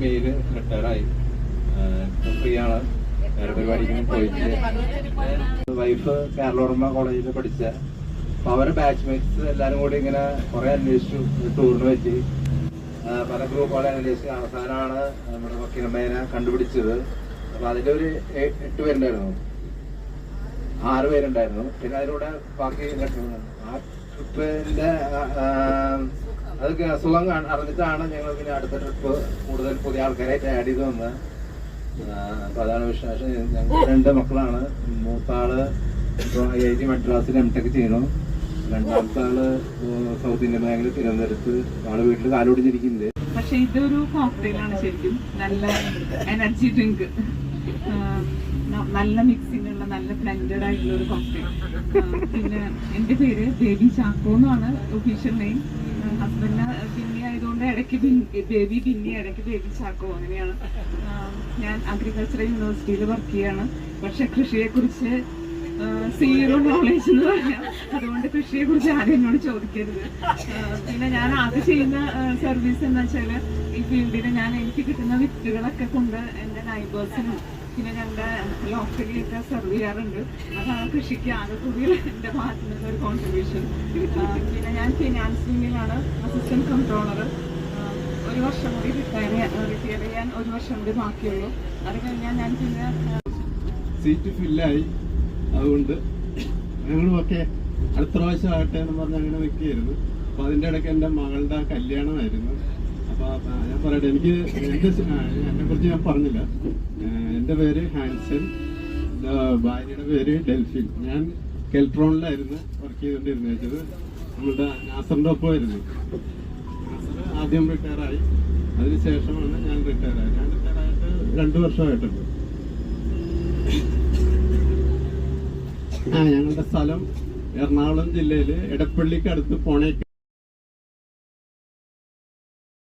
Mail റിട്ടയറായി. Free ആണ്, വേറെ പരിപാടിക്കൊന്നും പോയിട്ടില്ല. വൈഫ് കേരളോർമ്മ കോളേജിൽ പഠിച്ച. അപ്പൊ അവരുടെ ബാച്ച്മേറ്റ്സ് എല്ലാരും കൂടി ഇങ്ങനെ കുറെ അന്വേഷിച്ചു, ടൂറിന് പറ്റി പല ഗ്രൂപ്പുകളെ അന്വേഷിച്ച് അവസാനമാണ് നമ്മുടെ വക്കീലമ്മേനെ കണ്ടുപിടിച്ചത്. അപ്പൊ അതിന്റെ ഒരു 8 പേരുണ്ടായിരുന്നു, 6 പേരുണ്ടായിരുന്നു. പിന്നെ അതിലൂടെ ബാക്കി ആ ട്രിപ്പിന്റെ അതൊക്കെ അസുഖം അറിഞ്ഞിട്ടാണ് ഞങ്ങൾ പിന്നെ അടുത്ത ട്രിപ്പ് കൂടുതൽ പുതിയ ആൾക്കാരായിട്ട് ആഡ് ചെയ്ത് വന്നത്. അപ്പൊ അതാണ് വിശേഷം. ഞങ്ങൾ 2 മക്കളാണ്. മൂത്താള് IIT മദ്രാസിൽ MTech ചെയ്യുന്നു. രണ്ടാമത്തെ ആള് സൗത്ത് ഇന്ത്യൻ ബാങ്കിൽ തിരുവനന്തപുരത്ത്. ആള് വീട്ടിൽ കാലുപിടിച്ചിരിക്കുന്നുണ്ട്. പക്ഷെ ഇതൊരു കോക്ടെയിലാണ് ശരിക്കും. നല്ല എനർജി ഡ്രിങ്ക്, നല്ല മിക്സിംഗ് ഉള്ള, നല്ല ബ്ലെൻഡഡ് ആയിട്ടുള്ള ഒരു കോക്ടെയിൽ. പിന്നെ എൻ്റെ പേര് ബേബി ചാക്കോ എന്നാണ് ഒഫീഷ്യൽ നെയിം. ഹസ്ബൻഡിന് ബിന്നി ആയതുകൊണ്ട് ഇടയ്ക്ക് ബേബി ബിന്നി, ഇടയ്ക്ക് ബേബി ചാക്കോ, അങ്ങനെയാണ്. ഞാൻ അഗ്രികൾച്ചർ യൂണിവേഴ്സിറ്റിയിൽ വർക്ക് ചെയ്യാണ്. പക്ഷെ കൃഷിയെക്കുറിച്ച് 0 നോളേജ് എന്ന് പറയാം. അതുകൊണ്ട് കൃഷിയെ കുറിച്ച് ആരും എന്നോട് ചോദിക്കരുത്. പിന്നെ ഞാൻ ആദ്യം ചെയ്യുന്ന സർവീസ് എന്ന് വെച്ചാൽ ഈ ഫീൽഡിൽ എനിക്ക് കിട്ടുന്ന വിത്തുകളൊക്കെ കൊണ്ട് എൻ്റെ നൈബേഴ്സിനും പിന്നെ ഞങ്ങളുടെ ലോക്കലിയൊക്കെ സെർവ് ചെയ്യാറുണ്ട്. അതാണ് കൃഷിക്ക് ആകെ കൂടി എൻ്റെ ഭാഗത്തു നിന്നൊരു കോൺട്രിബ്യൂഷൻ. പിന്നെ ഞാൻ ഫിനാൻസ് വിങ്ങിലാണ് അസിസ്റ്റന്റ് കൺട്രോളർ. 1 വർഷം കൂടി റിട്ടയർ ചെയ്യാൻ 1 വർഷം കൂടി ബാക്കിയുള്ളൂ. അത് കഴിഞ്ഞാൽ ഞാൻ പിന്നെ സീറ്റ് ഫില്ലായി. അതുകൊണ്ട് ഞങ്ങളുമൊക്കെ അടുത്ത പ്രാവശ്യം ആകട്ടെ എന്ന് പറഞ്ഞ് അങ്ങനെ നിൽക്കുകയായിരുന്നു. അപ്പോൾ അതിൻ്റെ ഇടയ്ക്ക് എൻ്റെ മകളുടെ കല്യാണമായിരുന്നു. അപ്പോൾ ഞാൻ പറയട്ടെ, എന്നെക്കുറിച്ച് ഞാൻ പറഞ്ഞില്ല. എൻ്റെ പേര് ഹാൻസൻ, ഭാര്യയുടെ പേര് ഡെൽഫിൻ. ഞാൻ കെൽട്രോണിലായിരുന്നു വർക്ക് ചെയ്തുകൊണ്ടിരുന്നത്. നമ്മളുടെ നാസറിൻ്റെ ഒപ്പമായിരുന്നു. നാസർ ആദ്യം റിട്ടയറായി, അതിനുശേഷമാണ് ഞാൻ റിട്ടയറായത്. ഞാൻ റിട്ടയറായിട്ട് 2 വർഷമായിട്ടുണ്ട്. ഞങ്ങളുടെ സ്ഥലം എറണാകുളം ജില്ലയിൽ എടപ്പള്ളിക്ക് അടുത്ത് പോണേക്കൽ